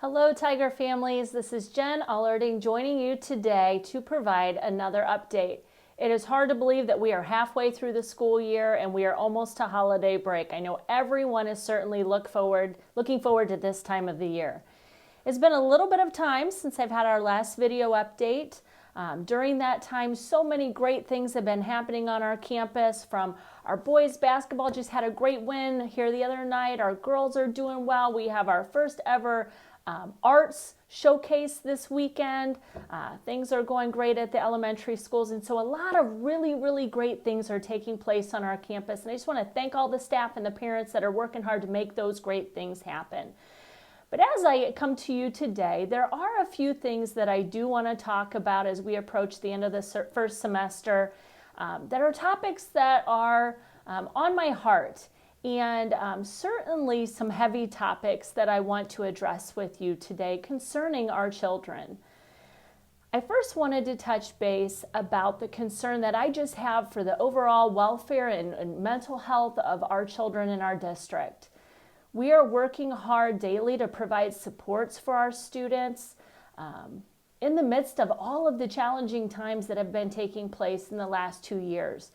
Hello Tiger families, this is Jen Allarding joining you today to provide another update. It is hard to believe that we are halfway through the school year and we are almost to holiday break. I know everyone is certainly looking forward to this time of the year. It's been a little bit of time since I've had our last video update. During that time, so many great things have been happening on our campus. From our boys basketball just had a great win here the other night. Our girls are doing well. We have our first ever arts showcase this weekend. Things are going great at the elementary schools, and so a lot of really great things are taking place on our campus, and I just want to thank all the staff and the parents that are working hard to make those great things happen. But as I come to you today, there are a few things that I do want to talk about as we approach the end of the first semester that are topics that are on my heart, and certainly some heavy topics that I want to address with you today concerning our children. I first wanted to touch base about the concern that I just have for the overall welfare and mental health of our children in our district. We are working hard daily to provide supports for our students in the midst of all of the challenging times that have been taking place in the last 2 years.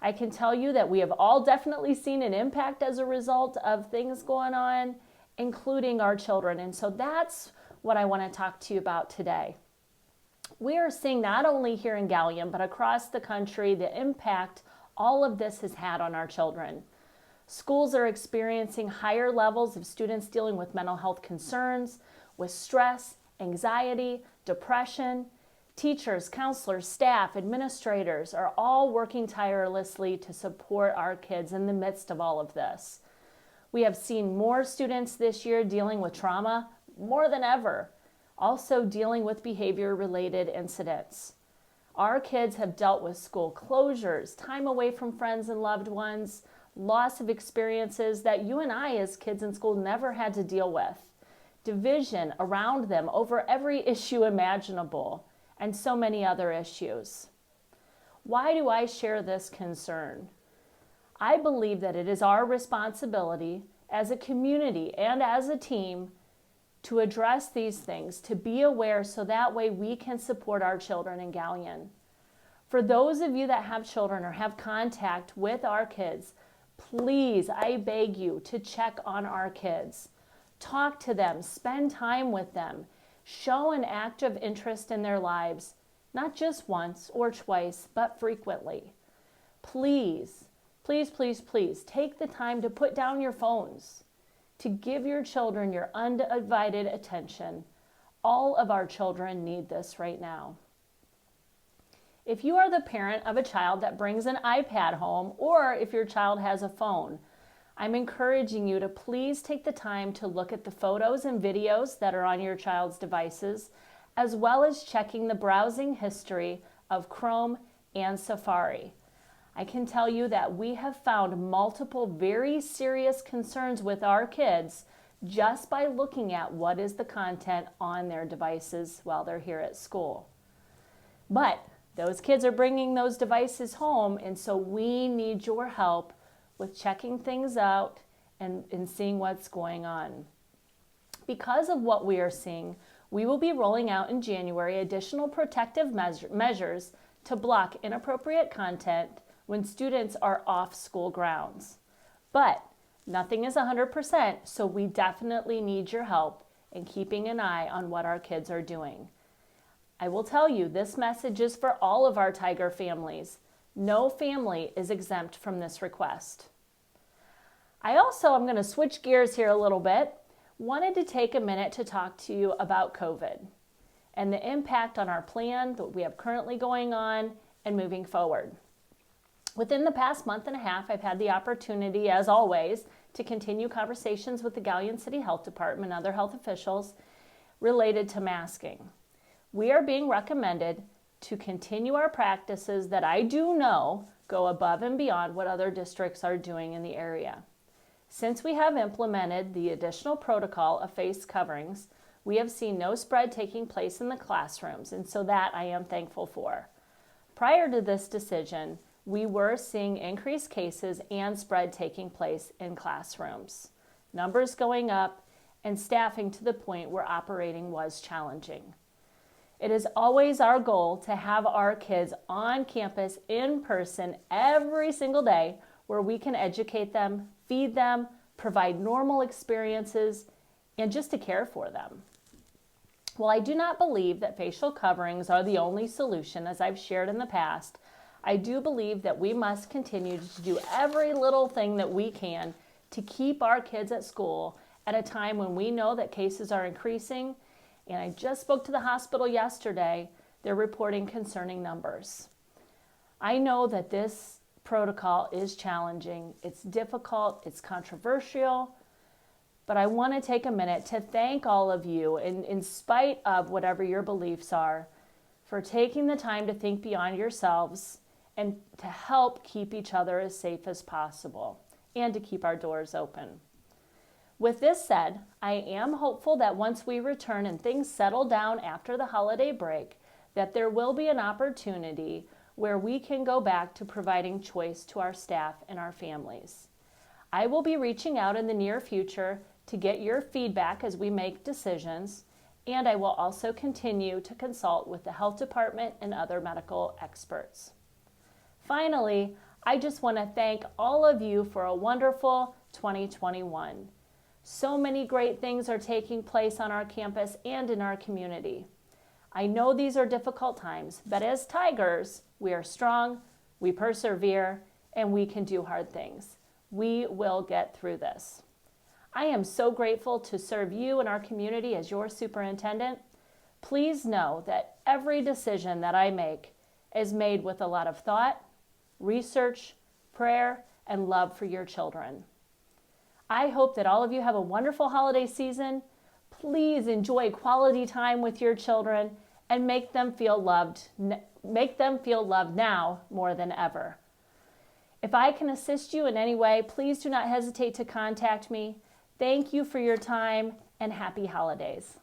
I can tell you that we have all definitely seen an impact as a result of things going on, including our children. And so that's what I want to talk to you about today. We are seeing not only here in Galion, but across the country, the impact all of this has had on our children. Schools are experiencing higher levels of students dealing with mental health concerns, with stress, anxiety, depression. Teachers, counselors, staff, administrators are all working tirelessly to support our kids in the midst of all of this. We have seen more students this year dealing with trauma more than ever, also dealing with behavior-related incidents. Our kids have dealt with school closures, time away from friends and loved ones, loss of experiences that you and I as kids in school never had to deal with, division around them over every issue imaginable, and so many other issues. Why do I share this concern? I believe that it is our responsibility as a community and as a team to address these things, to be aware so that way we can support our children in Galion. For those of you that have children or have contact with our kids, please, I beg you to check on our kids. Talk to them, spend time with them, show an active interest in their lives, not just once or twice, but frequently. Please, take the time to put down your phones, to give your children your undivided attention. All of our children need this right now. If you are the parent of a child that brings an iPad home, or if your child has a phone, I'm encouraging you to please take the time to look at the photos and videos that are on your child's devices, as well as checking the browsing history of Chrome and Safari. I can tell you that we have found multiple very serious concerns with our kids just by looking at what is the content on their devices while they're here at school. But those kids are bringing those devices home, and so we need your help with checking things out and seeing what's going on. Because of what we are seeing, we will be rolling out in January additional protective measures to block inappropriate content when students are off school grounds. But nothing is 100%, so we definitely need your help in keeping an eye on what our kids are doing. I will tell you, this message is for all of our Tiger families. No family is exempt from this request. I'm going to switch gears here a little bit. Wanted to take a minute to talk to you about COVID and the impact on our plan that we have currently going on and moving forward. Within the past month and a half, I've had the opportunity, as always, to continue conversations with the Galion City Health Department and other health officials related to masking. We are being recommended to continue our practices that I do know go above and beyond what other districts are doing in the area. Since we have implemented the additional protocol of face coverings, we have seen no spread taking place in the classrooms, and so that I am thankful for. Prior to this decision, we were seeing increased cases and spread taking place in classrooms. Numbers going up, and staffing to the point where operating was challenging. It is always our goal to have our kids on campus in person every single day where we can educate them, feed them, provide normal experiences, and just to care for them. While I do not believe that facial coverings are the only solution, as I've shared in the past, I do believe that we must continue to do every little thing that we can to keep our kids at school at a time when we know that cases are increasing. And I just spoke to the hospital yesterday. They're reporting concerning numbers. I know that this protocol is challenging. It's difficult. It's controversial. But I want to take a minute to thank all of you, in spite of whatever your beliefs are, for taking the time to think beyond yourselves and to help keep each other as safe as possible and to keep our doors open. With this said, I am hopeful that once we return and things settle down after the holiday break, that there will be an opportunity where we can go back to providing choice to our staff and our families. I will be reaching out in the near future to get your feedback as we make decisions, and I will also continue to consult with the health department and other medical experts. Finally, I just want to thank all of you for a wonderful 2021. So many great things are taking place on our campus and in our community. I know these are difficult times, but as Tigers, we are strong, we persevere, and we can do hard things. We will get through this. I am so grateful to serve you and our community as your superintendent. Please know that every decision that I make is made with a lot of thought, research, prayer, and love for your children. I hope that all of you have a wonderful holiday season. Please enjoy quality time with your children and make them feel loved now more than ever. If I can assist you in any way, please do not hesitate to contact me. Thank you for your time and happy holidays.